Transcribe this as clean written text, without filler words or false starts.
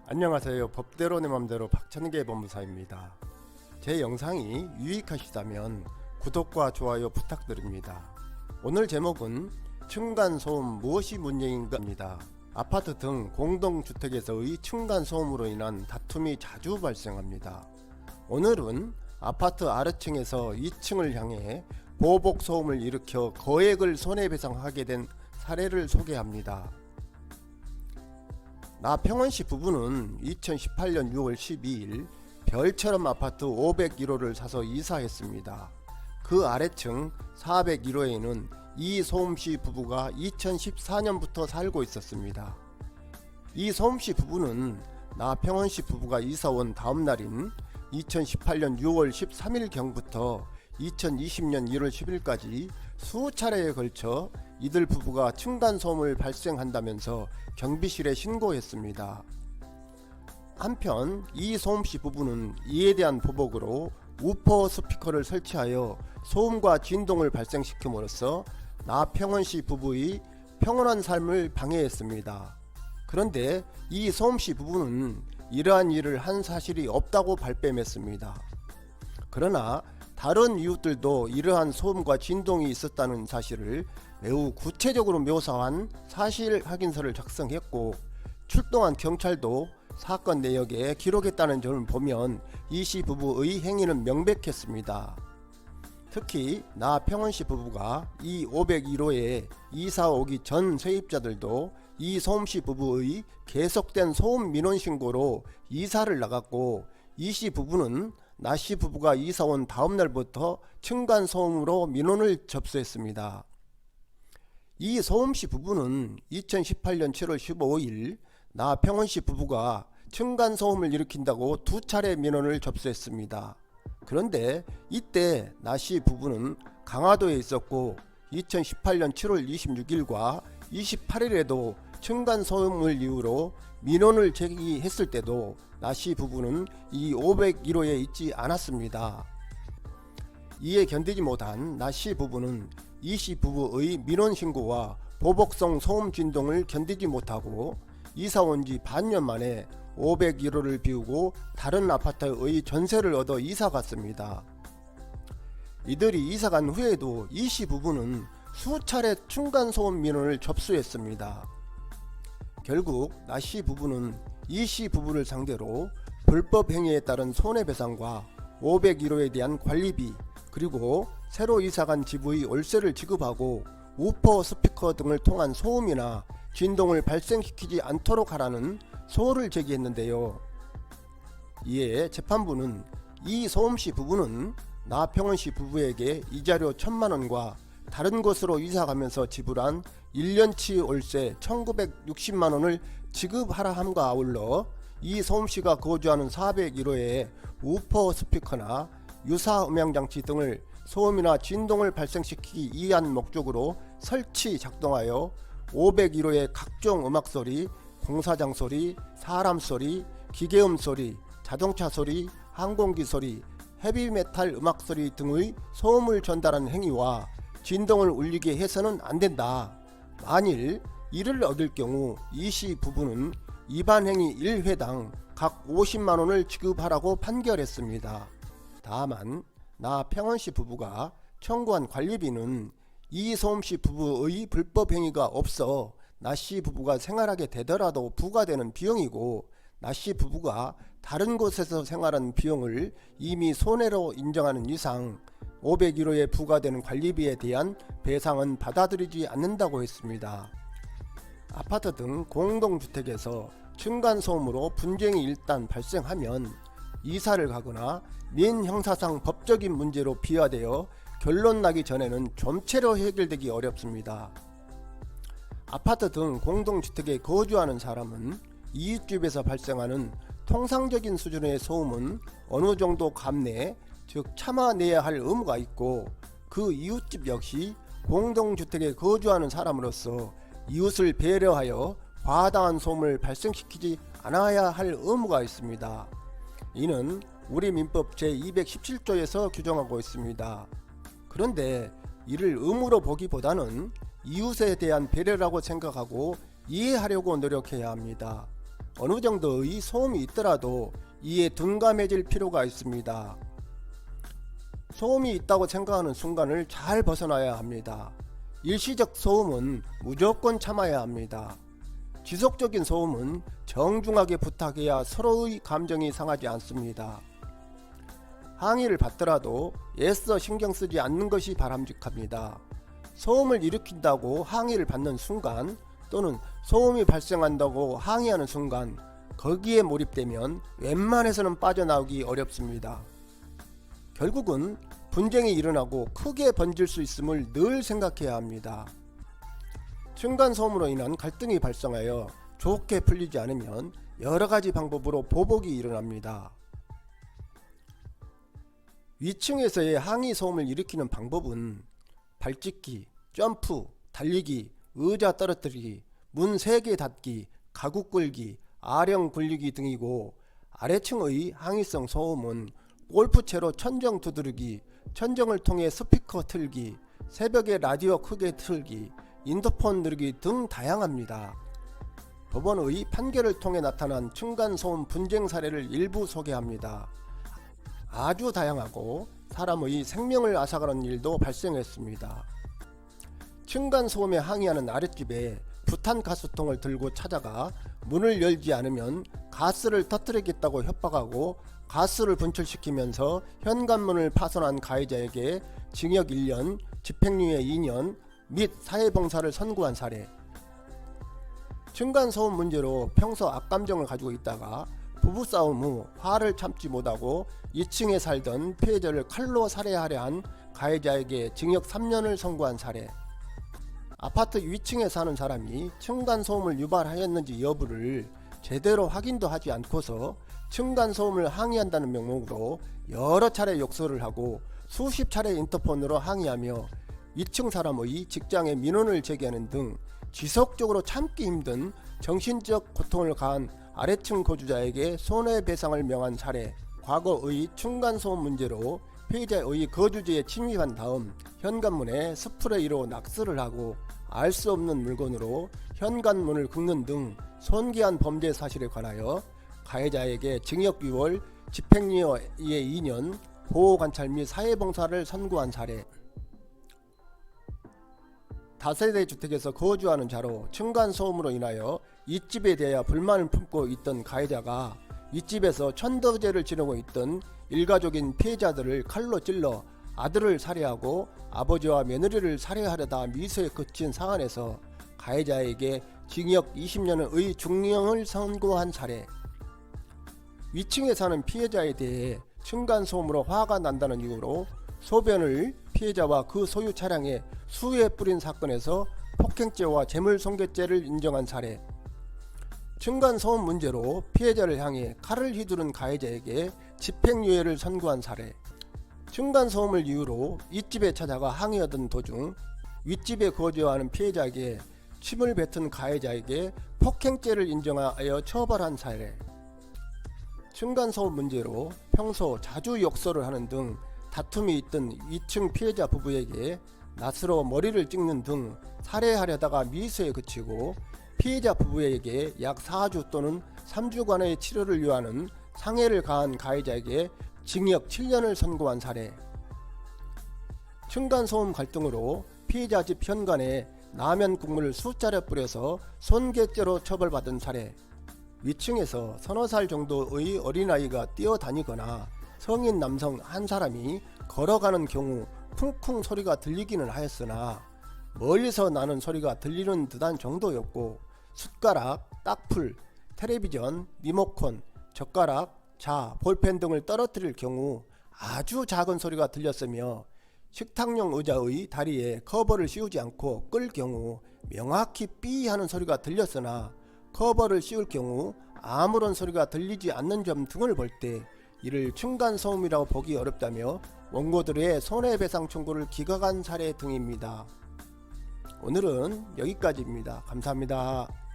안녕하세요. 법대로 내 맘대로 박찬계 법무사입니다. 제 영상이 유익하시다면 구독과 좋아요 부탁드립니다. 오늘 제목은 층간소음 무엇이 문제인가입니다. 아파트 등 공동주택에서의 층간소음으로 인한 다툼이 자주 발생합니다. 오늘은 아파트 아래층에서 2층을 향해 보복소음을 일으켜 거액을 손해배상하게 된 사례를 소개합니다. 나평원씨 부부는 2018년 6월 12일 별처럼 아파트 501호를 사서 이사했습니다. 그 아래층 401호에는 이소음씨 부부가 2014년부터 살고 있었습니다. 이소음씨 부부는 나평원씨 부부가 이사온 다음날인 2018년 6월 13일경부터 2020년 1월 10일까지 수차례에 걸쳐 이들 부부가 층간소음을 발생한다면서 경비실에 신고했습니다. 한편 이소음씨 부부는 이에 대한 보복으로 우퍼 스피커를 설치하여 소음과 진동을 발생시킴으로써 나평원씨 부부의 평온한 삶을 방해했습니다. 그런데 이소음씨 부부는 이러한 일을 한 사실이 없다고 발뺌했습니다. 그러나 다른 이웃들도 이러한 소음과 진동이 있었다는 사실을 매우 구체적으로 묘사한 사실 확인서를 작성했고, 출동한 경찰도 사건 내역에 기록했다는 점을 보면 이씨 부부의 행위는 명백했습니다. 특히 나평원씨 부부가 이 501호에 이사 오기 전 세입자들도 이소음씨 부부의 계속된 소음 민원 신고로 이사를 나갔고, 이씨 부부는 나씨 부부가 이사온 다음날부터 층간소음으로 민원을 접수했습니다. 이 소음씨 부부는 2018년 7월 15일 나평원씨 부부가 층간소음을 일으킨다고 2차례 민원을 접수했습니다. 그런데 이때 나씨 부부는 강화도에 있었고 2018년 7월 26일과 28일에도 층간소음을 이유로 민원을 제기했을 때도 나씨 부부는 이 501호에 있지 않았습니다. 이에 견디지 못한 나씨 부부는 이씨 부부의 민원 신고와 보복성 소음 진동을 견디지 못하고 이사온 지 반년 만에 501호를 비우고 다른 아파트의 전세를 얻어 이사 갔습니다. 이들이 이사 간 후에도 이씨 부부는 수차례 층간소음 민원을 접수했습니다. 결국 나씨 부부는 이씨 부부를 상대로 불법 행위에 따른 손해배상과 501호에 대한 관리비, 그리고 새로 이사간 지부의 월세를 지급하고 우퍼 스피커 등을 통한 소음이나 진동을 발생시키지 않도록 하라는 소를 제기했는데요. 이에 재판부는 이소음씨 부부는 나평원씨 부부에게 이자료 1000만원과 다른 곳으로 이사가면서 지불한 1년치 월세 1960만원을 지급하라 함과 아울러 이소음씨가 거주하는 401호에 우퍼 스피커나 유사 음향장치 등을 소음이나 진동을 발생시키기 위한 목적으로 설치 작동하여 501호의 각종 음악소리, 공사장 소리, 사람 소리, 기계음 소리, 자동차 소리, 항공기 소리, 헤비메탈 음악 소리 등의 소음을 전달하는 행위와 진동을 울리게 해서는 안된다. 만일 이를 얻을 경우 이씨 부부는 위반 행위 1회당 각 50만원을 지급하라고 판결했습니다. 다만 나평원씨 부부가 청구한 관리비는 이소음씨 부부의 불법 행위가 없어 나씨 부부가 생활하게 되더라도 부과되는 비용이고, 나씨 부부가 다른 곳에서 생활한 비용을 이미 손해로 인정하는 이상 501호에 부과되는 관리비에 대한 배상은 받아들이지 않는다고 했습니다. 아파트 등 공동주택에서 층간소음으로 분쟁이 일단 발생하면 이사를 가거나 민형사상 법적인 문제로 비화되어 결론 나기 전에는 좀채로 해결되기 어렵습니다. 아파트 등 공동주택에 거주하는 사람은 이웃집에서 발생하는 통상적인 수준의 소음은 어느 정도 감내, 즉 참아내야 할 의무가 있고, 그 이웃집 역시 공동주택에 거주하는 사람으로서 이웃을 배려하여 과다한 소음을 발생시키지 않아야 할 의무가 있습니다. 이는 우리 민법 제217조에서 규정하고 있습니다. 그런데 이를 의무로 보기보다는 이웃에 대한 배려라고 생각하고 이해하려고 노력해야 합니다. 어느 정도의 소음이 있더라도 이에 둔감해질 필요가 있습니다. 소음이 있다고 생각하는 순간을 잘 벗어나야 합니다. 일시적 소음은 무조건 참아야 합니다. 지속적인 소음은 정중하게 부탁해야 서로의 감정이 상하지 않습니다. 항의를 받더라도 애써 신경 쓰지 않는 것이 바람직합니다. 소음을 일으킨다고 항의를 받는 순간 또는 소음이 발생한다고 항의하는 순간 거기에 몰입되면 웬만해서는 빠져나오기 어렵습니다. 결국은 분쟁이 일어나고 크게 번질 수 있음을 늘 생각해야 합니다. 층간소음으로 인한 갈등이 발생하여 좋게 풀리지 않으면 여러가지 방법으로 보복이 일어납니다. 위층에서의 항의 소음을 일으키는 방법은 발찍기, 점프, 달리기, 의자 떨어뜨리기, 문 3개 닫기, 가구 끌기, 아령 굴리기 등이고, 아래층의 항의성 소음은 골프채로 천정 두드리기, 천정을 통해 스피커 틀기, 새벽에 라디오 크게 틀기, 인터폰 누르기 등 다양합니다. 법원의 판결을 통해 나타난 층간소음 분쟁 사례를 일부 소개합니다. 아주 다양하고 사람의 생명을 앗아가는 일도 발생했습니다. 층간소음에 항의하는 아랫집에 부탄가스통을 들고 찾아가 문을 열지 않으면 가스를 터뜨리겠다고 협박하고 가스를 분출시키면서 현관문을 파손한 가해자에게 징역 1년, 집행유예 2년 및 사회봉사를 선고한 사례. 층간소음 문제로 평소 악감정을 가지고 있다가 부부싸움 후 화를 참지 못하고 2층에 살던 피해자를 칼로 살해하려 한 가해자에게 징역 3년을 선고한 사례. 아파트 위층에 사는 사람이 층간소음을 유발하였는지 여부를 제대로 확인도 하지 않고서 층간소음을 항의한다는 명목으로 여러 차례 욕설을 하고 수십 차례 인터폰으로 항의하며 2층 사람의 직장에 민원을 제기하는 등 지속적으로 참기 힘든 정신적 고통을 가한 아래층 거주자에게 손해배상을 명한 사례. 과거의 층간소음 문제로 피해자의 거주지에 침입한 다음 현관문에 스프레이로 낙서를 하고 알 수 없는 물건으로 현관문을 긁는 등 손괴한 범죄 사실에 관하여 가해자에게 징역 6월, 집행유예 2년, 보호관찰 및 사회봉사를 선고한 사례. 다세대 주택에서 거주하는 자로 층간소음으로 인하여 윗집에 대하여 불만을 품고 있던 가해자가 윗집에서 천더제를 지내고 있던 일가족인 피해자들을 칼로 찔러 아들을 살해하고 아버지와 며느리를 살해하려다 미수에 그친 상황에서 가해자에게 징역 20년의 중형을 선고한 사례. 위층에 사는 피해자에 대해 층간소음으로 화가 난다는 이유로 소변을 피해자와 그 소유 차량에 수에 뿌린 사건에서 폭행죄와 재물손괴죄를 인정한 사례. 층간소음 문제로 피해자를 향해 칼을 휘두른 가해자에게 집행유예를 선고한 사례. 층간소음을 이유로 윗집에 찾아가 항의하던 도중 윗집에 거주하는 피해자에게 침을 뱉은 가해자에게 폭행죄를 인정하여 처벌한 사례. 층간소음 문제로 평소 자주 욕설을 하는 등 다툼이 있던 위층 피해자 부부에게 낫으로 머리를 찍는 등 살해하려다가 미수에 그치고 피해자 부부에게 약 4주 또는 3주간의 치료를 요하는 상해를 가한 가해자에게 징역 7년을 선고한 사례. 층간소음 갈등으로 피해자 집 현관에 라면 국물을 수차례 뿌려서 손괴죄로 처벌받은 사례. 위층에서 서너 살 정도의 어린아이가 뛰어다니거나 성인 남성 한 사람이 걸어가는 경우 쿵쿵 소리가 들리기는 하였으나 멀리서 나는 소리가 들리는 듯한 정도였고 숟가락, 딱풀, 텔레비전, 리모컨, 젓가락, 자, 볼펜 등을 떨어뜨릴 경우 아주 작은 소리가 들렸으며 식탁용 의자의 다리에 커버를 씌우지 않고 끌 경우 명확히 삐 하는 소리가 들렸으나 커버를 씌울 경우 아무런 소리가 들리지 않는 점 등을 볼 때 이를 층간소음이라고 보기 어렵다며 원고들의 손해배상 청구를 기각한 사례 등입니다. 오늘은 여기까지입니다. 감사합니다.